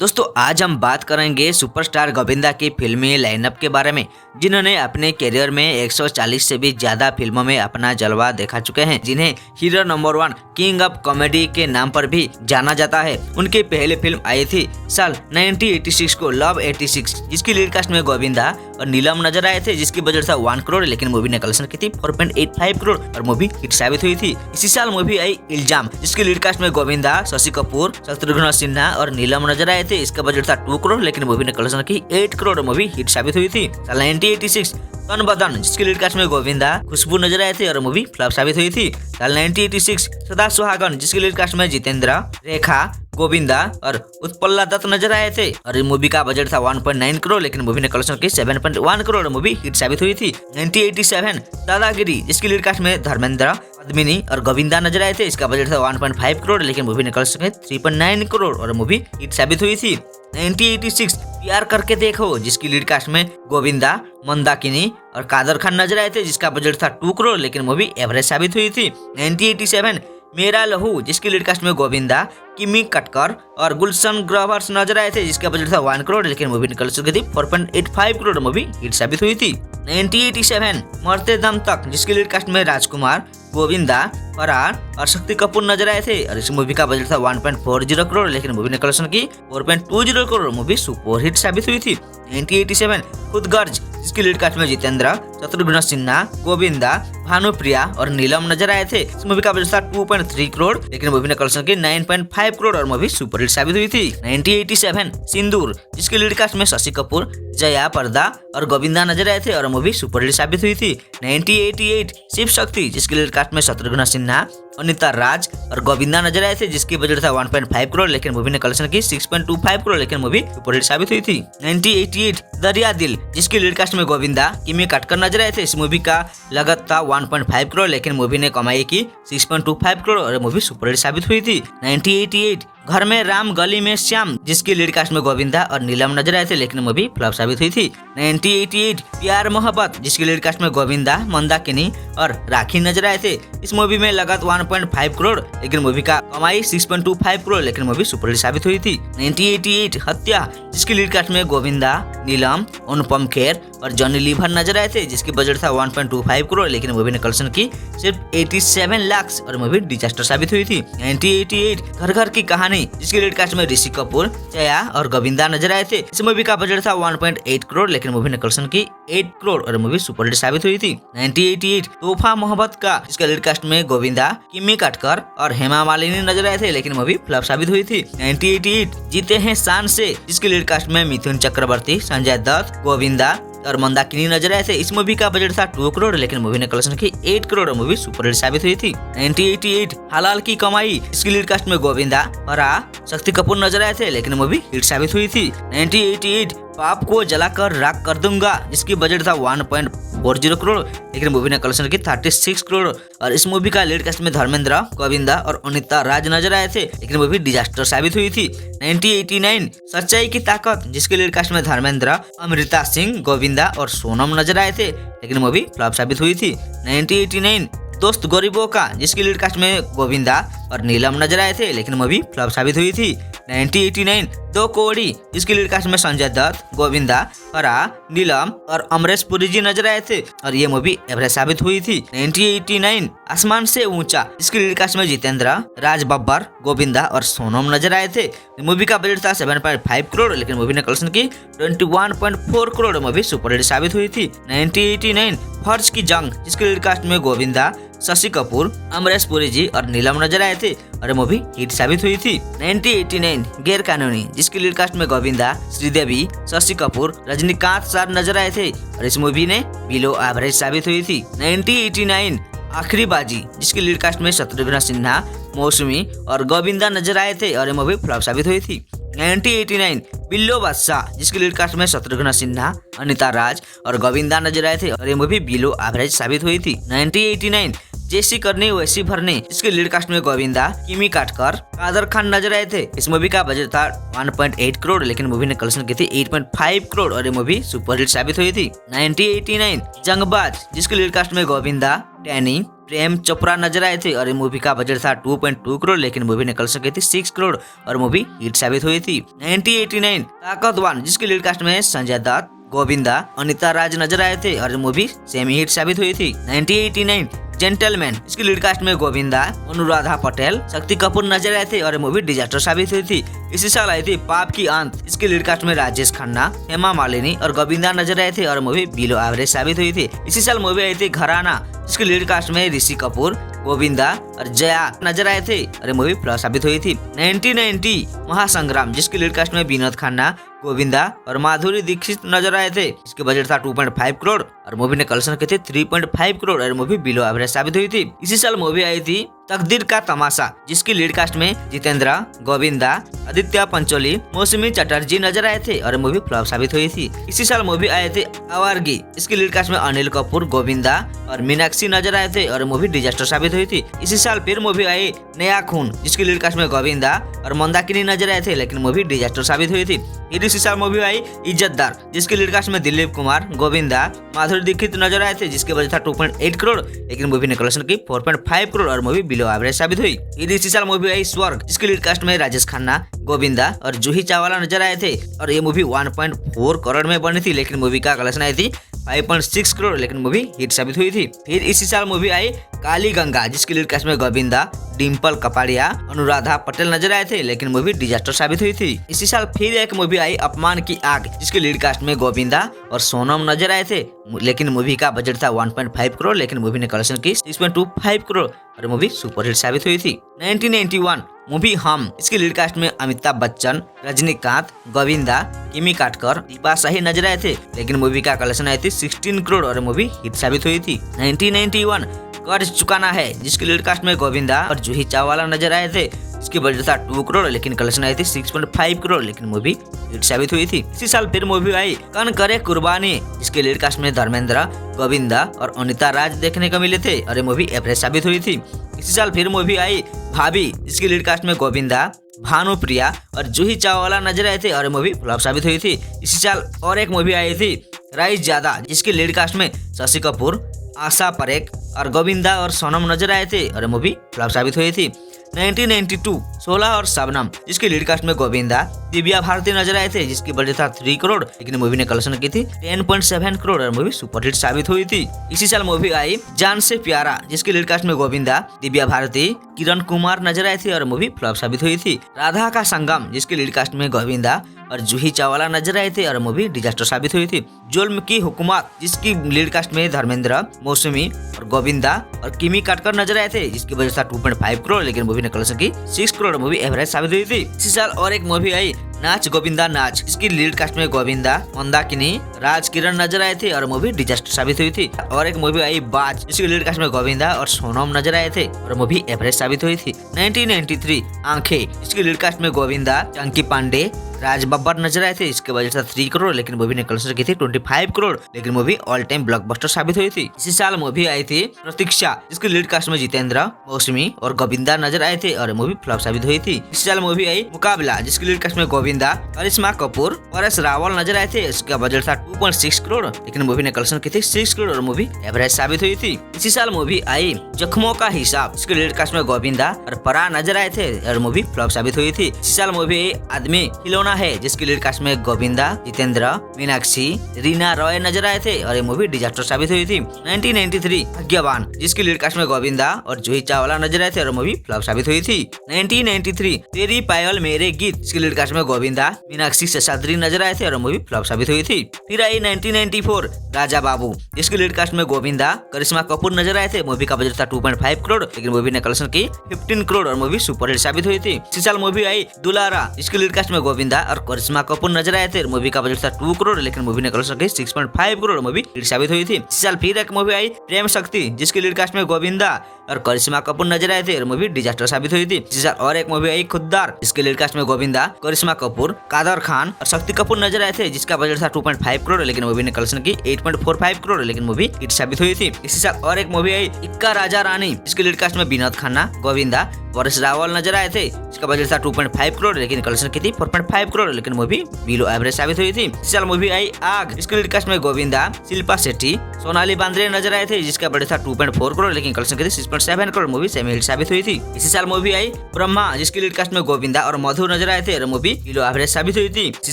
दोस्तों आज हम बात करेंगे सुपरस्टार गोविंदा की फिल्मी लाइनअप के बारे में, जिन्होंने अपने करियर में 140 से भी ज्यादा फिल्मों में अपना जलवा दिखा चुके हैं, जिन्हें hero number 1 king of comedy के नाम पर भी जाना जाता है। उनकी पहली फिल्म आई थी साल 1986 को, लव 86, जिसकी लीड कास्ट में गोविंदा और नीलम नजर आए थे, जिसकी बजट था 1 करोड़, लेकिन मूवी ने कलेक्शन की थी 4.85 करोड़ और मूवी हिट साबित हुई थी। इसी साल मूवी आई इल्जाम, जिसकी लीड कास्ट में गोविंदा, शशि कपूर, शत्रुघ्न सिन्हा और नीलम नजर आए थे। इसका बजट था 2 करोड़, लेकिन मूवी ने कलेक्शन की 8 करोड़ और मूवी हिट साबित हुई थी। साल 1986 तन बदन, जिसकी लीड कास्ट में गोविंदा, खुशबू नजर आए थे और मूवी फ्लॉप साबित हुई थी। साल 1986 सदा सुहागन, जिसकी लीड कास्ट में जितेंद्र, रेखा, गोविंदा और उत्पल्ला दत्त नजर आए थे और इस मूवी का बजट था 1.9 करोड़, लेकिन मूवी ने कलेक्शन की 7.1 करोड़ और मूवी हिट साबित हुई थी। 1987 दादागिरी, जिसकी लीड कास्ट में धर्मेंद्र, पद्मिनी और गोविंदा नजर आए थे। इसका बजट था 1.5 करोड़, लेकिन मूवी ने कलेक्शन की 3.9 करोड़ और मूवी हिट साबित हुई थी। 1986 प्यार करके देखो, जिसकी लीड कास्ट में गोविंदा, मंदाकिनी और कादर खान नजर आए थे, जिसका बजट था 2 करोड़, लेकिन मूवी एवरेज साबित हुई थी। 1987 मेरा लहू, जिसकी लीड कास्ट में गोविंदा, किमी कटकर और गुलशन ग्रोवर्स नजर आए थे, जिसका बजट था 1 करोड़, लेकिन मूवी ने कलेक्शन की थी 4.85 करोड़ मूवी हिट साबित हुई थी। 1987 मरते दम तक, जिसकी लीड कास्ट में राजकुमार, गोविंदा, फरार और शक्ति कपूर नजर आए थे और इस मूवी का बजट था 1.40 करोड़, लेकिन मूवी ने कलेक्शन की 4.20 करोड़ मूवी सुपर हिट साबित हुई थी। 1987 खुद गर्ज, जिसकी लीड कास्ट में जितेंद्र, शत्रुघ्न सिन्हा, गोविंदा, भानुप्रिया और नीलम नजर आए थे। इस मूवी का बजट था 2.3 करोड़, लेकिन मूवी ने कलेक्शन की 9.5 करोड़ और मूवी सुपर हिट साबित हुई थी। 1987 सिंदूर, जिसकी लीड कास्ट में शशि कपूर, जया, पर्दा और गोविंदा नजर आए थे और मूवी सुपर हिट साबित हुई थी। 1988 शिव शक्ति, जिसकी लीड कास्ट में शत्रुघ्न सिन्हा, अनिता राज और गोविंदा नजर आए थे, जिसकी बजट था 1.5 करोड़, लेकिन मूवी ने कलेक्शन की 6.25 करोड़, लेकिन मूवी सुपर हिट साबित हुई थी। 1988 दरिया दिल, जिसकी लीड कास्ट में गोविंदा, किमी कटकर नजर आए थे। इस मूवी का लागत था 1.5 करोड़, लेकिन मूवी ने कमाई की 6.25 करोड़ और मूवी सुपर हिट साबित हुई थी। 1988 घर में राम गली में श्याम, जिसकी लीड कास्ट में गोविंदा और नीलम नजर आए थे, लेकिन मूवी फ्लॉप साबित हुई थी। 1988 प्यार मोहब्बत, जिसकी लीड कास्ट में गोविंदा, मंदाकिनी और राखी नजर आए थे। इस मूवी में लागत 1.5 करोड़, लेकिन मूवी का कमाई 6.25 करोड़, लेकिन मूवी सुपर हिट साबित हुई थी। 1988 हत्या, जिसकी लीड कास्ट में गोविंदा, नीलम, अनुपम खेर और जॉनी लीवर नजर आए थे, जिसकी बजट था 1.25 करोड़, लेकिन मूवी ने कलेक्शन की सिर्फ 87 लाख और मूवी डिजास्टर साबित हुई थी। 1988 घर घर की कहानी, जिसकी लीड कास्ट में ऋषि कपूर, जया और गोविंदा नजर आए थे। इस मूवी का बजट था 1.8 करोड़, लेकिन मूवी ने कलेक्शन की 8 करोड़ और मूवी सुपर हिट साबित हुई थी। 1988 तोहफा मोहब्बत का, जिसका लीड कास्ट में गोविंदा, किमी कटकर और हेमा मालिनी नजर आए थे, लेकिन मूवी फ्लॉप साबित हुई थी। 1988 जीते हैं शान से, जिसकी लीड कास्ट में मिथुन चक्रवर्ती, संजय दत्त, गोविंदा और मंदाकिनी नजर आए थे। इस मूवी का बजट था 2 करोड़, लेकिन मूवी ने कलेक्शन की 8 करोड़ और मूवी सुपर हिट साबित हुई थी। 1988 हलाल की कमाई, इसकी लीड कास्ट में गोविंदा, फरा, शक्ति कपूर नजर आए थे, लेकिन मूवी हिट साबित हुई थी। 1988 पाप को जलाकर राख कर दूंगा, जिसकी बजट था 1.40 करोड़, लेकिन मूवी ने कलेक्शन की 36 करोड़ और इस मूवी का लीड कास्ट में धर्मेंद्र, गोविंदा और अनिता राज नजर आए थे, लेकिन मूवी डिजास्टर साबित हुई थी। 1989 सच्चाई की ताकत, जिसके लीड कास्ट में धर्मेंद्र, अमृता सिंह, गोविंदा और सोनम नजर आए थे, लेकिन मूवी फ्लॉप साबित हुई थी। 1989 दोस्त गरीबों का, जिसकी लीड कास्ट में गोविंदा और नीलम नजर आए थे, लेकिन मूवी फ्लॉप साबित हुई थी। 1989 दो कोड़ी, जिसकी लीड कास्ट में संजय दत्त, गोविंदा, फरा, नीलम और अमरीश पुरी जी नजर आए थे और ये मूवी एवरेज साबित हुई थी। 1989 आसमान से ऊंचा, जिसकी लीड कास्ट में जितेंद्र, राज बब्बर, गोविंदा और सोनम नजर आए थे। मूवी का बजट था 7.5 करोड़, लेकिन मूवी ने कलेक्शन की 21.4 करोड़ मूवी सुपर हिट साबित हुई थी। 1989 फर्ज की जंग, जिसकी लीड कास्ट में गोविंदा, शशि कपूर, अमरीश पुरी जी और नीलम नजर आए थे और मूवी हिट साबित हुई थी। 1989 गैर कानूनी, जिसकी लीड कास्ट में गोविंदा, श्रीदेवी, शशि कपूर, रजनीकांत सर नजर आए थे और इस मूवी ने बिलो एवरेज साबित हुई थी। 1989 आखिरी बाजी, जिसकी लीड कास्ट में शत्रुघ्न सिन्हा, मौसमी और गोविंदा नजर आए थे और ये मूवी फ्लॉप साबित हुई थी। 1989 बिल्लो बादशाह, जिसकी लीड कास्ट में शत्रुघ्न सिन्हा, अनिता राज और गोविंदा नजर आए थे और ये मूवी बिलो एवरेज साबित हुई थी। 1989 जैसी करनी वैसी भरनी, इसके लीड कास्ट में गोविंदा, किमी काटकर, कादर खान नजर आए थे। इस मूवी का बजट था 1.8 करोड़, लेकिन मूवी ने कलेक्शन की थी 8.5 करोड़ और ये मूवी सुपरहिट साबित हुई थी। 1989 जंगबाज, जिसके लीड कास्ट में गोविंदा, टैनी, प्रेम चोपड़ा नजर आए थे और ये मूवी का बजट था 2.2 करोड़, लेकिन मूवी ने कलेक्शन की थी 6 करोड़ और मूवी हिट साबित हुई थी। 1989 ताकतवान, जिसके लीड कास्ट में संजय दत्त, गोविंदा, अनिता राज नजर आए थे और मूवी सेमी हिट साबित हुई थी। 1989 जेंटलमैन, इसकी लीड कास्ट में गोविंदा, अनुराधा पटेल, शक्ति कपूर नजर आए थे और मूवी डिजास्टर साबित हुई थी। इसी साल आई थी पाप की अंत, इसकी लीड कास्ट में राजेश खन्ना, हेमा मालिनी और गोविंदा नजर आए थे और मूवी बिलो एवरेज साबित हुई थी। इसी साल मूवी आई थी घराना, जिसकी लीड कास्ट में ऋषि कपूर, गोविंदा और जया नजर आए थे और मूवी फ्लॉप साबित हुई थी। 1990 महासंग्राम, जिसकी लीड कास्ट में विनोद खन्ना, गोविंदा और माधुरी दीक्षित नजर आए थे। इसके बजट था 2.5 करोड़ और मूवी ने कलेक्शन की थी 3.5 करोड़ और मूवी बिलो एवरेज साबित हुई थी। इसी साल मूवी आई थी तकदीर का तमाशा, जिसकी लीड कास्ट में जितेंद्र, गोविंदा, आदित्य पंचोली, मौसमी चटर्जी नजर आए थे और मूवी फ्लॉप साबित हुई थी। इसी साल मूवी आए थे आवारगी, इसकी लीड कास्ट में अनिल कपूर, गोविंदा और मीनाक्षी नजर आए थे और मूवी डिजास्टर साबित हुई थी। इसी साल फिर मूवी आई नया खून, जिसकी लीड कास्ट में गोविंदा और मंदाकिनी नजर आए थे, लेकिन मूवी डिजास्टर साबित हुई थी। फिर इसी साल मूवी आई इज्जतदार, जिसकी लीड कास्ट में दिलीप कुमार, गोविंदा, माधुरी दीक्षित नजर आए थे, जिसके बजट था 2.8 करोड़, लेकिन मूवी ने कलेक्शन की 4.5 करोड़ और मूवी बिलो एवरेज साबित हुई। फिर इसी साल मूवी आई स्वर्ग, जिसकी लीड कास्ट में राजेश खन्ना, गोविंदा और जूही चावला नजर आए थे और ये मूवी 1.4 करोड़ में बनी थी, लेकिन मूवी का कलेक्शन आई थी 5.6 करोड़, लेकिन मूवी हिट साबित हुई थी। फिर इसी साल मूवी आई काली गंगा, जिसकी लीड कास्ट में गोविंदा, डिम्पल कपाड़िया, अनुराधा पटेल नजर आए थे, लेकिन मूवी डिजास्टर साबित हुई थी। इसी साल फिर एक मूवी आई अपमान की आग, जिसकी लीड कास्ट में गोविंदा और सोनम नजर आए थे, लेकिन मूवी का बजट था 1.5 करोड़, लेकिन मूवी ने कलेक्शन की 6.25 करोड़ और मूवी सुपरहिट साबित हुई थी। 1991 मूवी हम, इसकी लीड कास्ट में अमिताभ बच्चन, रजनीकांत, गोविंदा, किमी काटकर, दीपा शाही नजर आए थे, लेकिन मूवी का कलेक्शन आई थी 16 करोड़ और मूवी हिट साबित हुई थी। 1991 कर्ज चुकाना है, जिसकी लीड कास्ट में गोविंदा और जूही चावला नजर आए थे, इसकी बजट था 2 करोड़, लेकिन कलेक्शन आई थी 6.5 करोड़, लेकिन मूवी हिट साबित हुई थी। इसी साल फिर मूवी आई कन करे कुर्बानी, इसके लीड कास्ट में धर्मेंद्र, गोविंदा और अनिता राज देखने को मिले थे और ये मूवी एवरेज साबित हुई थी। इसी साल फिर मूवी आई भाभी, इसकी लीड कास्ट में गोविंदा, भानुप्रिया और जूही चावला नजर आए थे और मूवी फ्लॉप साबित हुई थी। इसी साल और एक मूवी आई थी राइस ज्यादा, जिसकी लीड कास्ट में शशि कपूर, आशा परेख और गोविंदा और सोनम नजर आए थे और मूवी फ्लॉप साबित हुई थी। 1992 16 और शबनम, जिसकी लीड कास्ट में गोविंदा, दिव्या भारती नजर आए थे, जिसकी बजट था 3 करोड़, लेकिन मूवी ने कलेक्शन की थी 10.7 करोड़ और मूवी सुपरहिट साबित हुई थी। इसी साल मूवी आई जान से प्यारा, जिसकी लीड कास्ट में गोविंदा, दिव्या भारती, किरण कुमार नजर आए थे और मूवी फ्लॉप साबित हुई थी। राधा का संगम, जिसकी लीड कास्ट में गोविंदा और जूही चावला नजर आए थे और मूवी डिजास्टर साबित हुई थी। जुल्म की हुकूमत, जिसकी लीड कास्ट में धर्मेंद्र, मौसमी और गोविंदा और किमी काटकर नजर आए थे, जिसकी वजह था 2.5 करोड़, लेकिन मूवी ने कलेक्शन की 6 करोड़, मूवी एवरेज साबित हुई थी। इसी साल और एक मूवी आई नाच गोविंदा नाच, इसकी लीड कास्ट में गोविंदा, मंदाकिनी, राज किरण नजर आए थे और मूवी डिजास्टर साबित हुई थी। और एक मूवी आई बाज, इसकी लीड कास्ट में गोविंदा और सोनम नजर आए थे और मूवी एवरेज साबित हुई थी। 1993 आंखें, इसकी लीड कास्ट में गोविंदा, चंकी पांडे, राज बब्बर नजर आए थे, इसके वजह से 3 करोड़, लेकिन मूवी ने कलेक्शन की थी 25 करोड़, लेकिन मूवी ऑल टाइम ब्लॉकबस्टर साबित हुई थी। इसी साल मूवी आई थी प्रतीक्षा, जिसकी लीड कास्ट में जितेंद्र, मौसमी और गोविंदा नजर आए थे और मूवी फ्लॉप साबित हुई थी। इसी साल मूवी आई मुकाबला, जिसकी लीड कास्ट में गोविंदा, करिश्मा कपूर, परेश रावल नजर आए थे, इसका बजट था 2.6 करोड़, लेकिन मूवी ने कलेक्शन की थी 6 करोड़ और मूवी एवरेज साबित हुई थी। इसी साल मूवी आई जख्मों का हिसाब, इसकी लीड कास्ट में गोविंदा और परा नजर आए थे और मूवी फ्लॉप साबित हुई थी। इसी साल मूवी आई आदमी खिलौना है, जिसकी लीड कास्ट में गोविंदा, जितेंद्र, मीनाक्षी, रीना रॉय नजर आए थे और ये मूवी डिजास्टर साबित हुई थी। 1993 भाग्यवान, जिसकी लीड कास्ट में गोविंदा और जूही चावला नजर आए थे और मूवी फ्लॉप साबित हुई थी। 1993 तेरी पायल मेरे गीत, जिसकी लीड कास्ट में गोविंदा, मीनाक्षी शेषाद्री नजर आए थे और मूवी फ्लॉप साबित हुई थी। फिर आई 1994 राजा बाबू, जिसकी लीड कास्ट में गोविंदा, करिश्मा कपूर नजर आए थे, मूवी का बजट था 2.5 करोड़, लेकिन मूवी ने कलेक्शन की 15 करोड़ और मूवी सुपरहिट साबित हुई थी। इसी साल मूवी आई दुलारा, जिसकी लीड कास्ट में गोविंदा और करिश्मा कपूर नजर आए थे, मूवी का बजट था 2 करोड़, लेकिन मूवी ने कलेक्शन की 6.5 करोड़, मूवी हिट साबित हुई थी। इसी साल फिर एक मूवी आई प्रेम शक्ति, जिसकी लीड कास्ट में गोविंदा और करिश्मा कपूर नजर आए थे और मूवी डिजास्टर साबित हुई थी। इसी साल और एक मूवी आई खुद्दार, जिसके लीड कास्ट में गोविंदा, करिश्मा कपूर, कादर खान और शक्ति कपूर नजर आए थे, जिसका बजट था 2.5 करोड़, लेकिन मूवी ने कलेक्शन की 8.45 करोड़, लेकिन मूवी हिट साबित हुई थी। इसी साल और एक मूवी आई इक्का राजा रानी, जिसके लीड कास्ट में विनोद खन्ना, गोविंदा, परेश रावल नजर आए थे, जिसका बजट था 2.5 करोड़, लेकिन कलेक्शन की थी 4.5 करोड़, लेकिन मूवी बिलो एवरेज साबित हुई थी। इसी साल मूवी आई आग, जिसके लीड कास्ट में गोविंदा, शिल्पा शेट्टी, सोनाली बांद्रे नजर आए थे, जिसका बजट था 2.4 करोड़, लेकिन कलेक्शन की थी 6.7 करोड़, मूवी सेमी हिट साबित हुई थी। इसी साल मूवी आई ब्रह्मा, जिसके लीड कास्ट में गोविंदा और मधु नजर आए थे और मूवी बिलो एवरेज साबित हुई थी। इसी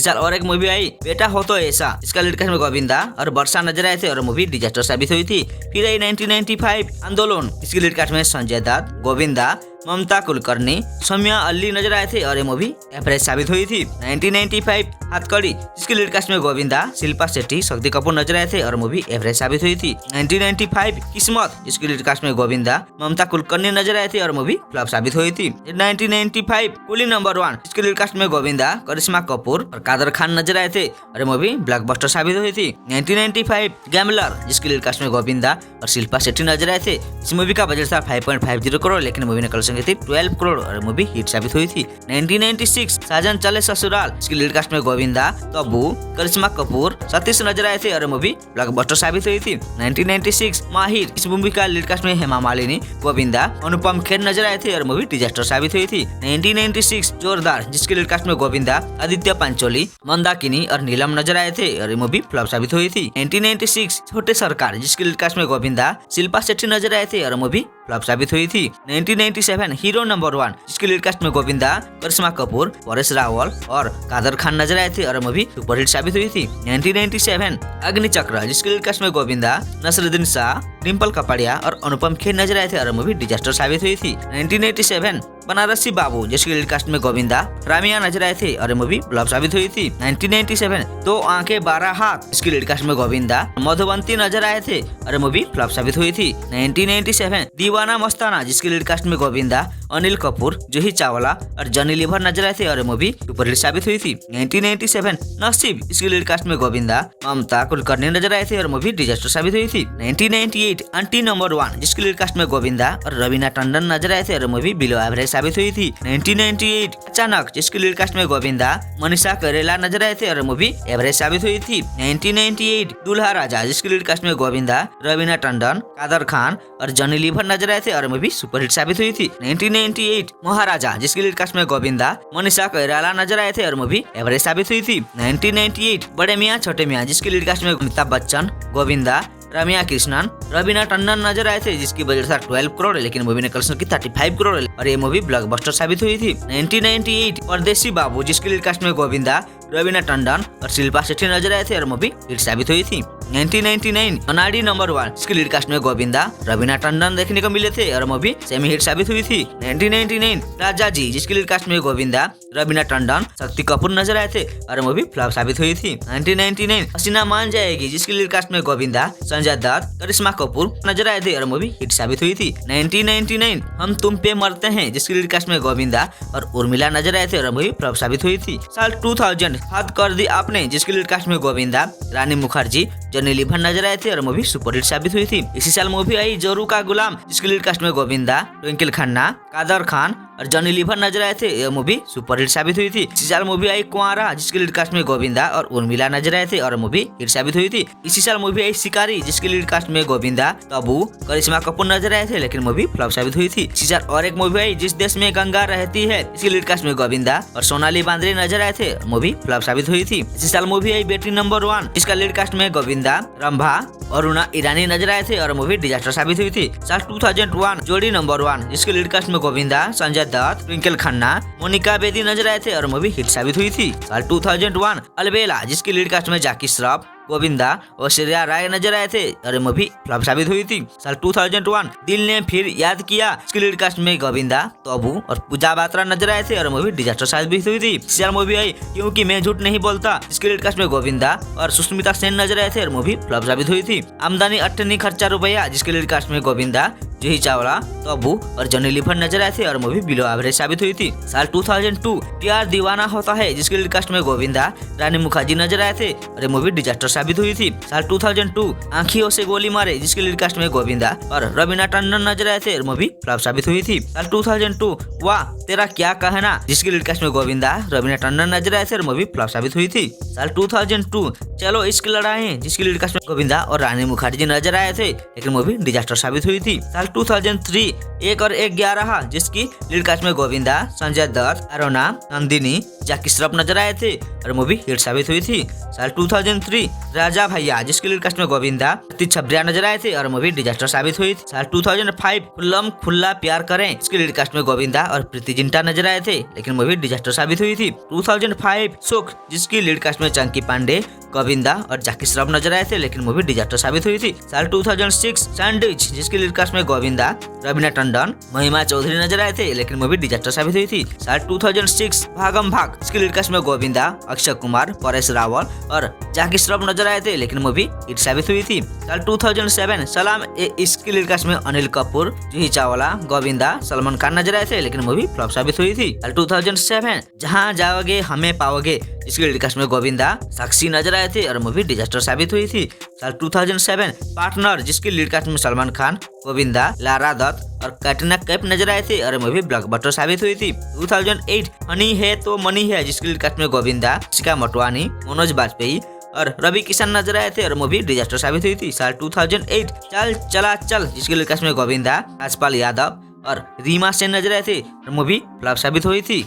साल और एक मूवी आई बेटा हो तो ऐसा, जिसका लीड कास्ट में गोविंदा और वर्षा नजर आए थे और मूवी डिजास्टर साबित हुई थी। फिर आई 1995 आंदोलन, इसकी लीड कास्ट में संजय दत्त, गोविंदा, ममता कुलकर्णी, सौम्या अल्ली नजर आए थे और ये मूवी एवरेज साबित हुई थी। 1995 हथकड़ी, जिसकी लीड कास्ट में गोविंदा, शिल्पा शेट्टी, शक्ति कपूर नजर आए थे और मूवी एवरेज साबित हुई थी। 1995 किस्मत, जिसकी लीड कास्ट में गोविंदा, ममता कुलकर्णी नजर आए थे और मूवी फ्लॉप साबित हुई थी। 1995 कुली नंबर 1, जिसकी लीड कास्ट में गोविंदा, करिश्मा कपूर और कादर खान नजर आए थे और मूवी ब्लॉकबस्टर साबित हुई थी। 1995 गैम्बलर, जिसकी लीड कास्ट में गोविंदा और शिल्पा शेट्टी नजर आए थे, इस मूवी का बजट था 5.50 करोड़, लेकिन मूवी ने कलेक्शन की थी 12 करोड़ और मूवी हिट साबित हुई थी। 1996 साजन चले ससुराल, इसकी लीड कास्ट में गोविंदा, तब्बू, करिश्मा कपूर, सतीश नजर आए थे और मूवी ब्लॉकबस्टर साबित हुई थी। 1996 माहिर, इस मूवी का लीड कास्ट में हेमा मालिनी, गोविंदा, अनुपम खेर नजर आए थे और मूवी डिजास्टर साबित हुई थी। 1996 जोरदार, जिसके लीड कास्ट में गोविंदा, आदित्य पंचोली, मंदाकिनी और नीलम नजर आए थे और मूवी फ्लॉप साबित हुई थी। 1996 छोटे सरकार, जिसके लीड कास्ट में गोविंदा, शिल्पा शेट्टी नजर आए थे और मूवी फ्लॉप साबित हुई थी। 1997 हीरो नंबर 1, जिसके लीड कास्ट में गोविंदा, करिश्मा कपूर, परेश रावल और कादर खान नजर आए थे और मूवी सुपरहिट साबित हुई थी। 1997 अग्निचक्र, जिसके लीड कास्ट में गोविंदा, नसरुद्दीन शाह, डिम्पल कपाड़िया और अनुपम खेर नजर आए थे और मूवी डिजास्टर साबित हुई थी। 1987 बनारसी बाबू, जिसके लीड कास्ट में गोविंदा, रामिया नजर आए थे और मूवी फ्लॉप साबित हुई थी। 1997 दो आंखें 12 हाथ, इसकी लीड कास्ट में गोविंदा, मधुबंती नजर आए थे और मूवी फ्लॉप साबित हुई थी। 1997 दीवाना मस्ताना, जिसके लीड कास्ट में गोविंदा, अनिल कपूर, जूही चावला और जॉनी लीवर नजर आए थे और मूवी सुपरहिट साबित हुई थी। 1997 नसीब, इसकी लीड कास्ट में गोविंदा, ममता कुलकर्णी नजर आए थे और मूवी डिजास्टर साबित हुई थी। 1998 आंटी नंबर 1, जिसकी लीड कास्ट में गोविंदा और रवीना टंडन नजर आए थे और मूवी बिलो एवरेज साबित हुई थी। 1998 अचानक, जिसकी लीड कास्ट में गोविंदा, मनीषा करेला नजर आए थे और मूवी एवरेज साबित हुई थी। 1998 दूल्हा राजा, जिसकी लीड कास्ट में गोविंदा, रवीना टंडन, कादर खान और जॉनी लीवर नजर आए थे और मूवी सुपरहिट साबित हुई थी। 1998 महाराजा, जिसकी लीड कास्ट में गोविंदा, मनीषा करेला नजर आए थे और मूवी एवरेज साबित हुई थी। 1998 बड़े मियाँ छोटे मियाँ, जिसकी लीड कास्ट में अमिताभ बच्चन, गोविंदा, रम्या कृष्णन, रवीना टंडन नजर आए थे, जिसकी बजट था 12 करोड़, लेकिन मूवी ने कलेक्शन की 35 करोड़ और ये मूवी ब्लॉकबस्टर साबित हुई थी। 1998 परदेसी बाबू, जिसकी लीड कास्ट में गोविंदा, रवीना टंडन और शिल्पा शेट्टी नजर आए थे और मूवी हिट साबित हुई थी। 1999 अनाड़ी नंबर 1, जिसकी लीड कास्ट में गोविंदा, रवीना टंडन देखने को मिले थे और मूवी सेमी हिट साबित हुई थी। 1999 राजा जी, जिसकी लीड कास्ट में गोविंदा, रवीना टंडन, शक्ति कपूर नजर आए थे और मूवी फ्लॉप साबित हुई थी। 1999 हसीना मान जाएगी, जिसकी लीड कास्ट में गोविंदा, संजय दत्त, करिश्मा कपूर नजर आए थे और मूवी हिट साबित हुई थी। 1999 हम तुम पे मरते हैं, जिसकी लीड कास्ट में गोविंदा और उर्मिला नजर आए थे और मूवी फ्लॉप साबित हुई थी। साल 2000 हद कर दी आपने, जिसकी लीड कास्ट में गोविंदा, रानी मुखर्जी, जॉनी लीवर नजर आए थे और मूवी सुपरहिट साबित हुई थी। इसी साल मूवी आई जोरू का गुलाम, जिसकी लीड कास्ट में गोविंदा, ट्विंकल खन्ना, कादर खान और जॉनी लीवर नजर आए थे। यह मूवी सुपरहिट साबित हुई थी। इसी साल मूवी आई कुंवारा, जिसकी लीड कास्ट में गोविंदा और उर्मिला नजर आए थे और मूवी हिट साबित हुई थी। इसी साल मूवी आई शिकारी, जिसकी लीड कास्ट में गोविंदा, तब्बू, करिश्मा कपूर नजर आए थे, लेकिन मूवी फ्लॉप साबित हुई थी। इसी साल और एक मूवी आई जिस देश में गंगा रहती है, इसकी लीड कास्ट में गोविंदा और सोनाली बांद्रे नजर आए थे, मूवी फ्लॉप साबित हुई थी। इसी साल मूवी आई बेटी नंबर 1, जिसका लीड कास्ट में गोविंदा, रंभा, अरुणा ईरानी नजर आए थे और मूवी डिजास्टर साबित हुई थी। साल 2001 जोड़ी नंबर 1, जिसके लीड कास्ट में गोविंदा, संजय दत्त, ट्विंकल खन्ना, मोनिका बेदी नजर आए थे और मूवी हिट साबित हुई थी। साल 2001 अलबेला, जिसकी लीड कास्ट में जैकी श्रॉफ, गोविंदा और श्रेया राय नजर आए थे और मूवी फ्लॉप साबित हुई थी। साल 2001 दिल ने फिर याद किया, इसकी लीड कास्ट में गोविंदा, तब्बू और पूजा बात्रा नजर आए थे और मूवी डिजास्टर साबित हुई थी। इस साल मूवी आई क्योंकि मैं झूठ नहीं बोलता, इसकी लीड कास्ट में गोविंदा और सुष्मिता सेन नजर आए थे और मूवी फ्लॉप साबित हुई थी। आमदनी अट्ठनी खर्चा रुपया, जिसकी लीड कास्ट में गोविंदा, जूही चावला, तब्बू और जॉनी लीवर नजर आए थे और मूवी बिलो एवरेज साबित हुई थी। साल 2002 प्यार दीवाना होता है जिसके लीड कास्ट में गोविंदा, रानी मुखर्जी नजर आए थे और ये मूवी डिजास्टर साबित हुई थी। साल 2002 आंखियों से गोली मारे जिसके लीड कास्ट में गोविंदा और रवीना टंडन नजर आए थे और मूवी फ्लॉप साबित हुई थी। साल 2002 वाह तेरा क्या कहना जिसके लीड कास्ट में गोविंदा, रवीना टंडन नजर आए थे और मूवी फ्लॉप साबित हुई थी। साल 2002 चलो इश्क लड़ाए जिसके लीड कास्ट में गोविंदा और रानी मुखर्जी नजर आए थे लेकिन मूवी डिजास्टर साबित हुई थी। साल 2003 1 और 1 11 जिसकी लीड कास्ट में गोविंदा, संजय दत्त, अरुणा, नंदिनी, जैकी श्रॉफ नजर आए थे और मूवी हिट साबित हुई थी। साल 2003 राजा भैया जिसके लीड कास्ट में गोविंदा, सतीश छबरिया नजर आए थे और मूवी डिजास्टर साबित हुई थी। साल 2005 खुल्लम खुल्ला प्यार करें जिसके लीड कास्ट में गोविंदा और प्रीति जिंटा नजर आए थे लेकिन मूवी डिजास्टर साबित हुई थी। 2005 सुख जिसकी लीड कास्ट में चंकी पांडे, गोविंदा और जैकी श्रॉफ नजर आए थे लेकिन मूवी डिजास्टर साबित हुई थी। साल 2006 सैंडविच जिसकी लीड कास्ट में गोविंदा, रवीना टंडन, महिमा चौधरी नजर आए थे लेकिन मूवी डिजास्टर साबित हुई थी। साल 2006 भागम भाग जिसकी लीड कास्ट में गोविंदा, अक्षय कुमार, परेश रावल और जैकी श्रॉफ नजर आए थे लेकिन मूवी हिट साबित हुई थी। साल 2007 सलाम इसकी लीड कास्ट में अनिल कपूर, जूही चावला, गोविंदा, सलमान खान नजर आए थे लेकिन मूवी फ्लॉप साबित हुई थी। साल 2007 जहां जाओगे हमें पाओगे जिसकी लीड कास्ट में गोविंदा, साक्षी नजर आए थे और मूवी डिजास्टर साबित हुई थी। साल 2007 पार्टनर जिसकी लीड कास्ट में सलमान खान, गोविंदा, लारा दत्त और कैटरीना कैफ नजर आए थे और मूवी ब्लॉकबस्टर साबित हुई थी। 2008 हनी है तो मनी है जिसकी लीड कास्ट में गोविंदा, शिखा मोटवानी, मनोज बाजपेयी और रवि किशन नजर आए थे और मूवी डिजास्टर साबित हुई थी। साल 2008 चल चला चल जिसकी लीड कास्ट में गोविंदा, राजपाल यादव और रीमा सेन नजर आए थे और मूवी फ्लॉप साबित हुई थी।